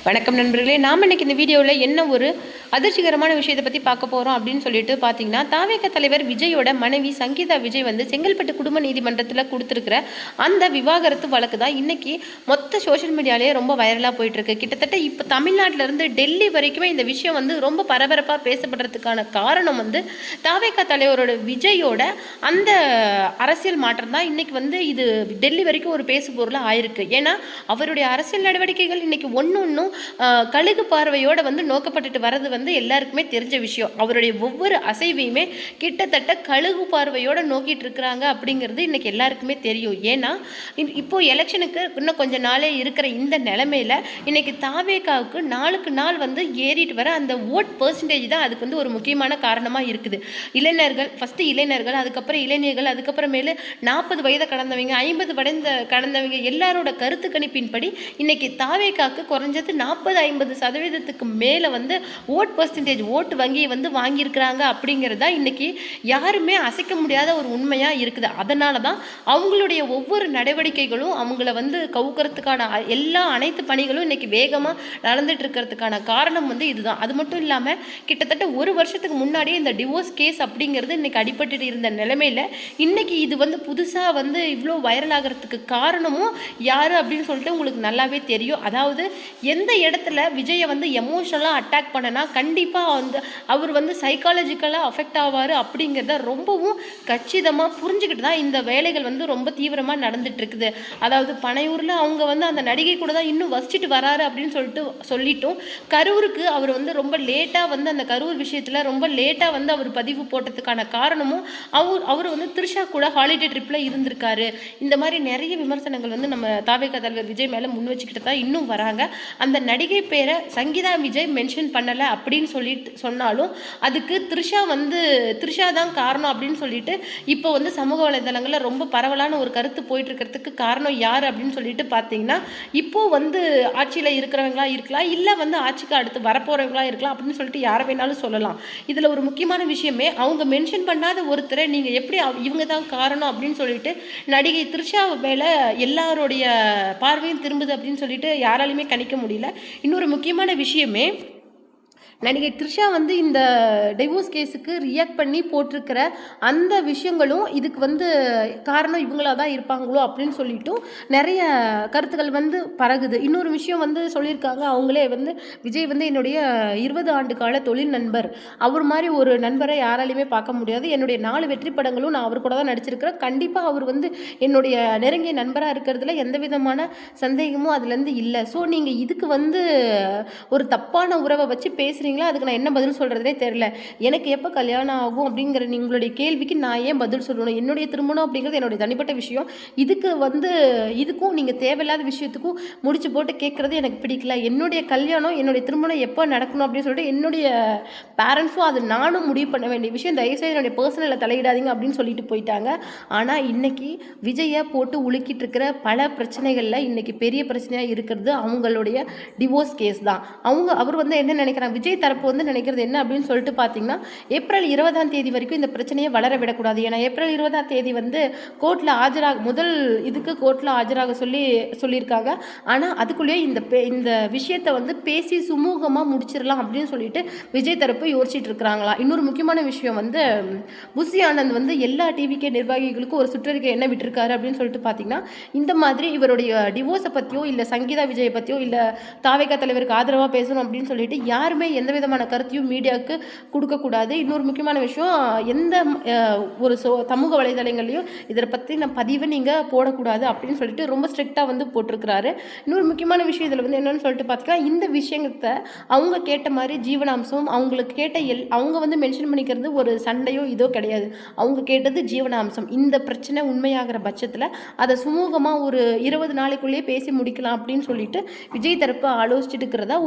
வணக்கம் நண்பர்களே, நாம் இன்னைக்கு இந்த வீடியோவில் என்ன ஒரு அதிர்ச்சிகரமான விஷயத்தை பற்றி பார்க்க போகிறோம் அப்படின்னு சொல்லிட்டு பார்த்தீங்கன்னா, தாவேக தலைவர் விஜயோட மனைவி சங்கீதா விஜய் வந்து செங்கல்பட்டு குடும்ப நீதிமன்றத்தில் கொடுத்துருக்கிற அந்த விவாகரத்து வழக்கு தான் இன்னைக்கு மொத்த சோஷியல் மீடியாலே ரொம்ப வைரலாக போயிட்டுருக்கு. கிட்டத்தட்ட இப்போ தமிழ்நாட்டிலேருந்து டெல்லி வரைக்குமே இந்த விஷயம் வந்து ரொம்ப பரபரப்பாக பேசப்படுறதுக்கான காரணம் வந்து தாவேக தலைவரோட விஜயோட அந்த அரசியல் மாற்றம் தான். இன்னைக்கு வந்து இது டெல்லி வரைக்கும் ஒரு பேசு பொருளாக ஆயிருக்கு. ஏன்னா அவருடைய அரசியல் நடவடிக்கைகள் இன்னைக்கு ஒன்றும் கழுகு பார்வையோட வந்து நோக்கப்பட்டுட்டு வர்றது வந்து எல்லாருக்குமே தெரிஞ்ச விஷயம். அவருடைய ஒவ்வொரு அசைவையுமே கிட்டத்தட்ட கழுகு பார்வையோட நோக்கிட்டு இருக்கிறாங்க அப்படிங்கிறது இன்னைக்கு எல்லாருக்குமே தெரியும். ஏன்னா இப்போ எலெக்ஷனுக்கு இன்னும் கொஞ்ச நாளே இருக்கிற இந்த நிலைமையில இன்னைக்கு தாவேகாவுக்கு நாளுக்கு நாள் வந்து ஏறிட்டு வர அந்த ஓட் பெர்சன்டேஜ் தான் அதுக்கு வந்து ஒரு முக்கியமான காரணமாக இருக்குது. இளைஞர்கள் ஃபஸ்ட்டு இளைஞர்கள், அதுக்கப்புறம் இளைஞர்கள், அதுக்கப்புறமேலு 40 வயதை கடந்தவங்க, 50 கடந்தவங்க எல்லாரோட கருத்து கணிப்பின்படி இன்னைக்கு தாவேகாவுக்கு குறைஞ்சது 40-50% மேலே வந்து ஓட் பெர்சன்டேஜ் ஓட்டு வங்கியை வந்து வாங்கியிருக்கிறாங்க. அப்படிங்கிறது தான் இன்றைக்கி யாருமே அசைக்க முடியாத ஒரு உண்மையாக இருக்குது. அதனால தான் அவங்களுடைய ஒவ்வொரு நடவடிக்கைகளும் அவங்கள வந்து கவுக்கிறதுக்கான அனைத்து பணிகளும் இன்றைக்கி வேகமாக நடந்துட்டு இருக்கிறதுக்கான காரணம் வந்து இதுதான். அது மட்டும் இல்லாமல் கிட்டத்தட்ட ஒரு வருஷத்துக்கு முன்னாடியே இந்த டிவோர்ஸ் கேஸ் அப்படிங்கிறது இன்றைக்கி அடிபட்டு இருந்த நிலைமையில் இன்றைக்கி இது வந்து புதுசாக வந்து இவ்வளோ வைரல் ஆகிறதுக்கு காரணமும் யார் அப்படின்னு சொல்லிட்டு உங்களுக்கு நல்லாவே தெரியும். அதாவது எந்த இடத்துல விஜயை வந்து எமோஷனலாக அட்டாக் பண்ணனா கண்டிப்பாக வந்து அவர் வந்து சைக்காலஜிக்கலாக அஃபெக்ட் ஆவார் அப்படிங்கிறத ரொம்பவும் கச்சிதமாக புரிஞ்சுக்கிட்டு தான் இந்த வேலைகள் வந்து ரொம்ப தீவிரமாக நடந்துட்டு இருக்குது. அதாவது பனையூரில் அவங்க வந்து அந்த நடிகை கூட தான் இன்னும் வசிச்சுட்டு வராரு அப்படின்னு சொல்லிட்டும் கரூருக்கு அவர் வந்து ரொம்ப லேட்டாக வந்து அந்த கரூர் விஷயத்தில் ரொம்ப லேட்டாக வந்து அவர் பதிவு போட்டதுக்கான காரணமும் அவர் வந்து த்ரிஷா கூட ஹாலிடே ட்ரிப்பில் இருந்திருக்காரு. இந்த மாதிரி நிறைய விமர்சனங்கள் வந்து நம்ம தாவேக தலைவர் விஜய் மேலே முன் வச்சுக்கிட்டு தான் இன்னும் வராங்க. அந்த நடிகை பேரை சங்கீதா விஜய் மென்ஷன் பண்ணலை அப்படின்னு சொன்னாலும் அதுக்கு த்ரிஷா தான் காரணம் அப்படின்னு சொல்லிட்டு இப்போ வந்து சமூக வலைதளங்களில் ரொம்ப பரவலான ஒரு கருத்து போயிட்டு இருக்கிறதுக்கு காரணம் யார் அப்படின்னு சொல்லிட்டு பார்த்தீங்கன்னா, இப்போ வந்து ஆட்சியில் இருக்கிறவங்களா இருக்கலாம், இல்லை வந்து ஆட்சிக்கு அடுத்து வரப்போறவங்களா இருக்கலாம் அப்படின்னு சொல்லிட்டு யாரை வேணாலும் சொல்லலாம். இதில் ஒரு முக்கியமான விஷயமே, அவங்க மென்ஷன் பண்ணாத ஒருத்தரை நீங்கள் எப்படி இவங்க தான் காரணம் அப்படின்னு சொல்லிட்டு நடிகை த்ரிஷா மேலே எல்லாருடைய பார்வையும் திரும்புது அப்படின்னு சொல்லிட்டு யாராலையுமே கணிக்க முடியல. இன்னொரு முக்கியமான விஷயமே, நடிகை த்ரிஷா வந்து இந்த டிவோர்ஸ் கேஸுக்கு ரியாக்ட் பண்ணி போட்டிருக்கிற அந்த விஷயங்களும் இதுக்கு வந்து காரணம் இவங்களா தான் இருப்பாங்களோ அப்படின்னு சொல்லிட்டும் நிறைய கருத்துக்கள் வந்து பரகுது. இன்னொரு விஷயம் வந்து சொல்லியிருக்காங்க, அவங்களே வந்து விஜய் வந்து என்னுடைய 20 ஆண்டு கால தொழில் நண்பர், அவர் மாதிரி ஒரு நண்பரை யாராலையுமே பார்க்க முடியாது. என்னுடைய 4 வெற்றி படங்களும் நான் அவர் கூட தான் நடிச்சிருக்கிறேன். கண்டிப்பாக அவர் வந்து என்னுடைய நெருங்கிய நண்பராக இருக்கிறதுல எந்த விதமான சந்தேகமும் அதுலேருந்து இல்லை. ஸோ நீங்கள் இதுக்கு வந்து ஒரு தப்பான உறவை வச்சு பேசுகிறீங்களா, அதுக்கு நான் என்ன பதில் சொல்கிறதே தெரியல. எனக்கு எப்போ கல்யாணம் ஆகும் அப்படிங்கிற உங்களுடைய கேள்விக்கு நான் ஏன் பதில் சொல்லணும்? என்னுடைய திருமணம் அப்படிங்கிறது என்னுடைய தனிப்பட்ட விஷயம். இதுக்கும் நீங்கள் தேவையில்லாத விஷயத்துக்கும் முடிச்சு போட்டு கேட்குறது எனக்கு பிடிக்கல. என்னுடைய கல்யாணம், என்னுடைய திருமணம் எப்போ நடக்கணும் அப்படின்னு சொல்லிட்டு என்னுடைய பேரண்ட்ஸும் அது நானும் முடிவு பண்ண வேண்டிய விஷயம். தயவுசெய்து என்னுடைய பர்சனலில் தலையிடாதீங்க அப்படின்னு சொல்லிட்டு போயிட்டாங்க. ஆனால் இன்னைக்கு விஜயை போட்டு உலுக்கிட்டு இருக்கிற பல பிரச்சனைகளில் இன்னைக்கு பெரிய பிரச்சனையாக இருக்கிறது அவங்களுடைய டிவோர்ஸ் கேஸ் தான். அவர் வந்து என்ன நினைக்கிறாங்க, விஜய் தரப்பு வந்து நினைக்கிறது என்ன அப்படின்னு சொல்லிட்டு பார்த்தீங்கன்னா, ஏப்ரல் 20ஆம் தேதி வரைக்கும் இந்த பிரச்சனையை வளர விடக்கூடாது. ஏன்னா ஏப்ரல் 20ஆம் தேதி வந்து கோர்ட்டில் ஆஜராக சொல்லியிருக்காங்க. ஆனால் அதுக்குள்ளேயே இந்த விஷயத்தை வந்து பேசி சுமூகமாக முடிச்சிடலாம் அப்படின்னு சொல்லிட்டு விஜய் தரப்பு யோசிச்சுட்டு இருக்கிறாங்களா. இன்னொரு முக்கியமான விஷயம் வந்து, புசி ஆனந்த் வந்து எல்லா டிவிகே நிர்வாகிகளுக்கும் ஒரு சுற்றறிக்கை என்ன விட்டுருக்காரு அப்படின்னு சொல்லிட்டு பார்த்தீங்கன்னா, இந்த மாதிரி இவருடைய டிவோர்ஸை பற்றியோ இல்லை சங்கீதா விஜயை பற்றியோ இல்லை தாவேகா தலைவருக்கு ஆதரவாக பேசணும் அப்படின்னு சொல்லிட்டு யாருமே எந்த விதமான கருத்தையும் மீடியாவுக்கு கொடுக்கக்கூடாது. இன்னொரு முக்கியமான விஷயம், எந்த ஒரு சமூக வலைதளங்களையும் இதை பற்றின பதிவை நீங்கள் போடக்கூடாது அப்படின்னு சொல்லிட்டு ரொம்ப ஸ்ட்ரிக்டாக வந்து போட்டிருக்கிறாரு. இன்னொரு முக்கியமான விஷயம் இதில் வந்து என்னென்னு சொல்லிட்டு பார்த்தீங்கன்னா, இந்த விஷயத்தை அவங்க கேட்ட மாதிரி ஜீவனாம்சம் அவங்களுக்கு கேட்ட அவங்க வந்து மென்ஷன் பண்ணிக்கிறது ஒரு சண்டையோ இதோ கிடையாது. அவங்க கேட்டது ஜீவனாம்சம். இந்த பிரச்சனை உண்மையாகிற பட்சத்தில் அதை சுமூகமாக ஒரு 20 நாளைக்குள்ளேயே பேசி முடிக்கலாம் அப்படின்னு சொல்லிட்டு விஜய் தரப்பு ஆலோசிச்சுட்டு இருக்கிறதா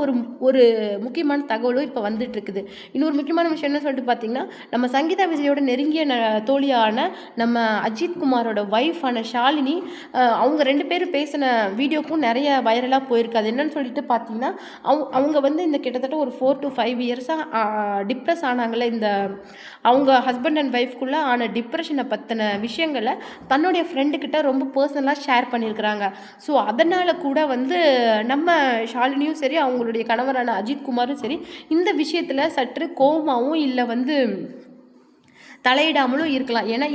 ஒரு முக்கியமான தகவல் தகவலும் இப்போ வந்துட்டு இருக்குது. இன்னொரு முக்கியமான விஷயம் என்ன சொல்லிட்டு பார்த்தீங்கன்னா, நம்ம சங்கீதா விஜயோட நெருங்கிய தோழியான நம்ம அஜித் குமாரோட ஒய்ஃபான ஷாலினி, அவங்க 2 பேரும் பேசின வீடியோக்கும் நிறைய வைரலாக போயிருக்கு. அது என்னன்னு சொல்லிட்டு பார்த்தீங்கன்னா, அவங்க வந்து இந்த கிட்டத்தட்ட ஒரு 4 to 5 இயர்ஸாக டிப்ரெஸ் ஆனாங்கல்ல, இந்த அவங்க ஹஸ்பண்ட் அண்ட் ஒய்ஃப்குள்ளே ஆன டிப்ரெஷனை பற்றின விஷயங்களை தன்னுடைய ஃப்ரெண்டுக்கிட்ட ரொம்ப பர்சனலாக ஷேர் பண்ணியிருக்கிறாங்க. ஸோ அதனால் கூட வந்து நம்ம ஷாலினியும் சரி, அவங்களுடைய கணவரான அஜித் குமாரும் சரி, இந்த விஷயத்தில் சற்று கோவமாகவும் இல்லை வந்து தலையிடாமலும் இருக்கலாம். ஏன்னா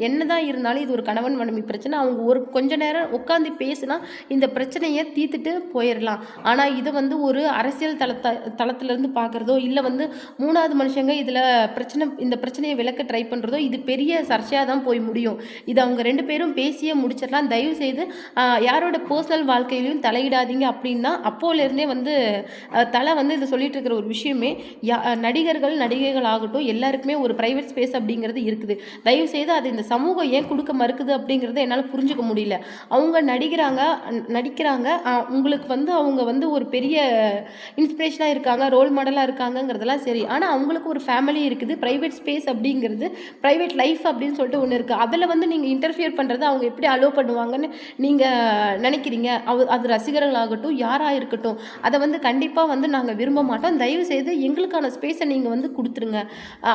என்னதான் இருந்தாலும் இது ஒரு கணவன் மனைவி பிரச்சனை. அவங்க ஒரு கொஞ்ச நேரம் உட்காந்து பேசினா இந்த பிரச்சனையை தீர்த்துட்டு போயிடலாம். ஆனால் இதை வந்து ஒரு அரசியல் தளத்திலேருந்து பார்க்குறதோ, இல்லை வந்து 3வது மனுஷங்க இதில் இந்த பிரச்சனையை விளக்க ட்ரை பண்ணுறதோ, இது பெரிய சர்ச்சையாக தான் போய் முடியும். இது அவங்க 2 பேரும் பேசியே முடிச்சிடலாம். தயவு செய்து யாரோட பர்சனல் வாழ்க்கையிலையும் தலையிடாதீங்க அப்படின்னா அப்போலேருந்தே வந்து தலை வந்து இதை சொல்லிட்டு இருக்கிற ஒரு விஷயமே, நடிகைகள் ஆகட்டும், எல்லாருக்குமே ஒரு ப்ரைவேட் ஸ்பேஸ் அப்படிங்கிறது இருக்குது. தயவு செய்து அது இந்த சமூகம் ஏன் கொடுக்க மறுக்குது அப்படிங்கிறத என்னால் புரிஞ்சுக்க முடியல. அவங்க நடிக்கிறாங்க, உங்களுக்கு வந்து அவங்க வந்து ஒரு பெரிய இன்ஸ்பிரேஷனாக இருக்காங்க, ரோல் மாடலாக இருக்காங்கங்கிறதெல்லாம் சரி. ஆனால் அவங்களுக்கு ஒரு ஃபேமிலி இருக்குது, ப்ரைவேட் ஸ்பேஸ் அப்படிங்கிறது, ப்ரைவேட் லைஃப் அப்படின்னு சொல்லிட்டு ஒன்று இருக்குது. அதில் வந்து நீங்கள் இன்டர்ஃபியர் பண்ணுறது அவங்க எப்படி அலோவ் பண்ணுவாங்கன்னு நீங்கள் நினைக்கிறீங்க? அது ரசிகர்களாகட்டும், யாராக இருக்கட்டும், அதை வந்து கண்டிப்பாக வந்து நாங்கள் விரும்ப மாட்டோம். தயவு செய்து எங்களுக்கான ஸ்பேஸை நீங்கள் வந்து கொடுத்துருங்க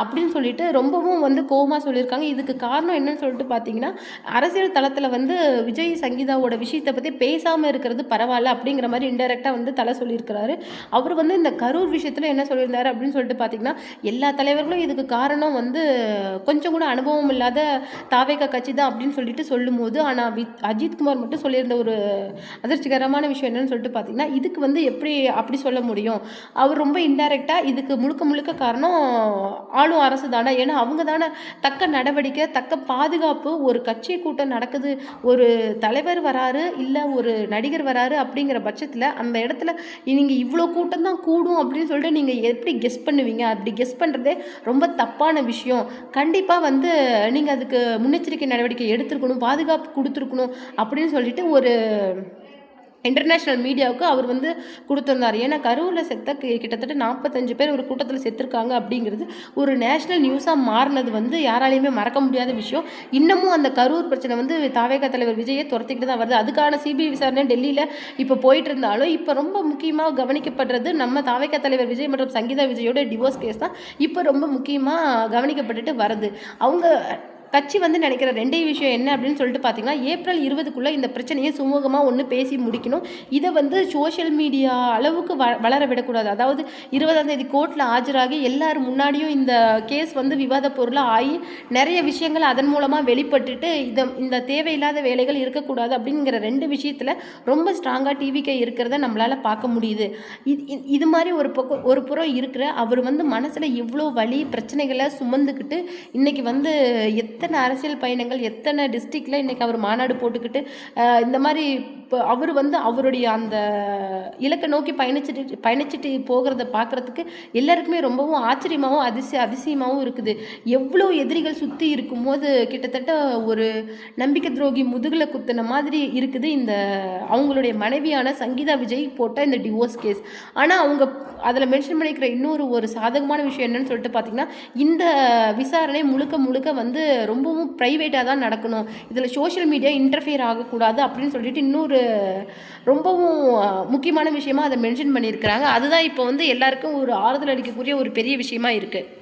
அப்படின்னு சொல்லிட்டு ரொம்பவும் வந்து கோவமாக சொல்லியிருக்காங்க. இதுக்கு காரணம் என்னன்னு சொல்லிட்டு பார்த்தீங்கன்னா, அரசியல் தளத்தில் வந்து விஜய் சங்கீதாவோட விஷயத்தை பற்றி பேசாமல் இருக்கிறது பரவாயில்ல அப்படிங்கிற மாதிரி இன்டெரக்டாக வந்து தலை சொல்லியிருக்கிறாரு. அவர் வந்து இந்த கரூர் விஷயத்தில் என்ன சொல்லியிருந்தாரு அப்படின்னு சொல்லிட்டு பார்த்தீங்கன்னா, எல்லா தலைவர்களும் இதுக்கு காரணம் வந்து கொஞ்சம் கூட அனுபவம் இல்லாத தாவேகா கட்சி தான் அப்படின்னு சொல்லிட்டு சொல்லும்போது, ஆனால் அஜித் குமார் மட்டும் சொல்லியிருந்த ஒரு அதிர்ச்சிகரமான விஷயம் என்னன்னு சொல்லிட்டு பார்த்தீங்கன்னா, இதுக்கு வந்து எப்படி அப்படி சொல்ல முடியும்? அவர் ரொம்ப இன்டெரக்டாக இதுக்கு முழுக்க காரணம் ஆளும் அரசு தானே. ஏன்னா அவங்க தானே தக்க நடவடிக்கை, தக்க பாதுகாப்பு, ஒரு கட்சி கூட்டம் நடக்குது, ஒரு தலைவர் வராரு, இல்லை ஒரு நடிகர் வராரு அப்படிங்கிற பட்சத்தில் அந்த இடத்துல நீங்கள் இவ்வளோ கூட்டம் தான் கூடும் அப்படின்னு சொல்லிட்டு நீங்கள் எப்படி கெஸ் பண்ணுவீங்க? அப்படி கெஸ் பண்ணுறதே ரொம்ப தப்பான விஷயம். கண்டிப்பாக வந்து நீங்கள் அதுக்கு முன்னெச்சரிக்கை நடவடிக்கை எடுத்துருக்கணும், பாதுகாப்பு கொடுத்துருக்கணும் அப்படின்னு சொல்லிட்டு ஒரு இன்டர்நேஷ்னல் மீடியாவுக்கு அவர் வந்து கொடுத்துருந்தார். ஏன்னா கரூரில் செத்த கிட்டத்தட்ட 45 பேர் ஒரு கூட்டத்தில் செத்துருக்காங்க அப்படிங்கிறது ஒரு நேஷ்னல் நியூஸாக மாறினது வந்து யாராலையுமே மறக்க முடியாத விஷயம். இன்னமும் அந்த கரூர் பிரச்சனை வந்து தாவேகா தலைவர் விஜயை துரத்திக்கிட்டு தான் வருது. அதுக்கான சிபிஐ விசாரணை டெல்லியில் இப்போ போயிட்டு இருந்தாலும் இப்போ ரொம்ப முக்கியமாக கவனிக்கப்படுறது நம்ம தாவேகா தலைவர் விஜய் மற்றும் சங்கீதா விஜயோட டிவோர்ஸ் கேஸ் தான் இப்போ ரொம்ப முக்கியமாக கவனிக்கப்பட்டுட்டு வருது. அவங்க கட்சி வந்து நினைக்கிற 2 விஷயம் என்ன அப்படின்னு சொல்லிட்டு பார்த்தீங்கன்னா, ஏப்ரல் 20க்குள்ளே இந்த பிரச்சனையை சுமூகமாக ஒன்று பேசி முடிக்கணும். இதை வந்து சோஷியல் மீடியா அளவுக்கு வளர விடக்கூடாது. அதாவது 20ஆம் தேதி கோர்ட்டில் ஆஜராகி எல்லாரும் முன்னாடியும் இந்த கேஸ் வந்து விவாத பொருளாக ஆகி நிறைய விஷயங்கள் அதன் மூலமாக வெளிப்பட்டுட்டு இந்த தேவையில்லாத வேலைகள் இருக்கக்கூடாது அப்படிங்கிற 2 விஷயத்தில் ரொம்ப ஸ்ட்ராங்காக டிவிகே இருக்கிறத நம்மளால் பார்க்க முடியுது. இது மாதிரி ஒரு புறம் இருக்கிற அவர் வந்து மனசில் இவ்வளோ வலி பிரச்சனைகளை சுமந்துக்கிட்டு இன்றைக்கி வந்து எத்தனை அரசியல் பயணங்கள், எத்தனை டிஸ்ட்ரிக்டில் இன்றைக்கி அவர் மாநாடு போட்டுக்கிட்டு இந்த மாதிரி இப்போ அவர் வந்து அவருடைய அந்த இலக்கை நோக்கி பயணிச்சுட்டு போகிறத பார்க்குறதுக்கு எல்லாருக்குமே ரொம்பவும் ஆச்சரியமாகவும் அதிசயமாகவும் இருக்குது. எவ்வளோ எதிரிகள் சுற்றி இருக்கும்போது கிட்டத்தட்ட ஒரு நம்பிக்கை துரோகி முதுகில் குத்தின மாதிரி இருக்குது இந்த அவங்களுடைய மனைவியான சங்கீதா விஜய் போட்ட இந்த டிவோர்ஸ் கேஸ். ஆனால் அவங்க அதில் மென்ஷன் பண்ணிக்கிற ஒரு சாதகமான விஷயம் என்னன்னு சொல்லிட்டு பார்த்தீங்கன்னா, இந்த விசாரணை முழுக்க வந்து ரொம்பவும் ப்ரைவேட்டாக தான் நடக்கணும், இதில் சோஷியல் மீடியா இன்டர்ஃபியர் ஆகக்கூடாது அப்படின்னு சொல்லிட்டு ரொம்பவும் முக்கியமான விஷயமா அதை மென்ஷன் பண்ணியிருக்கிறாங்க. அதுதான் இப்போ வந்து எல்லாருக்கும் ஒரு ஆறுதல் அளிக்கக்கூடிய ஒரு பெரிய விஷயமா இருக்குது.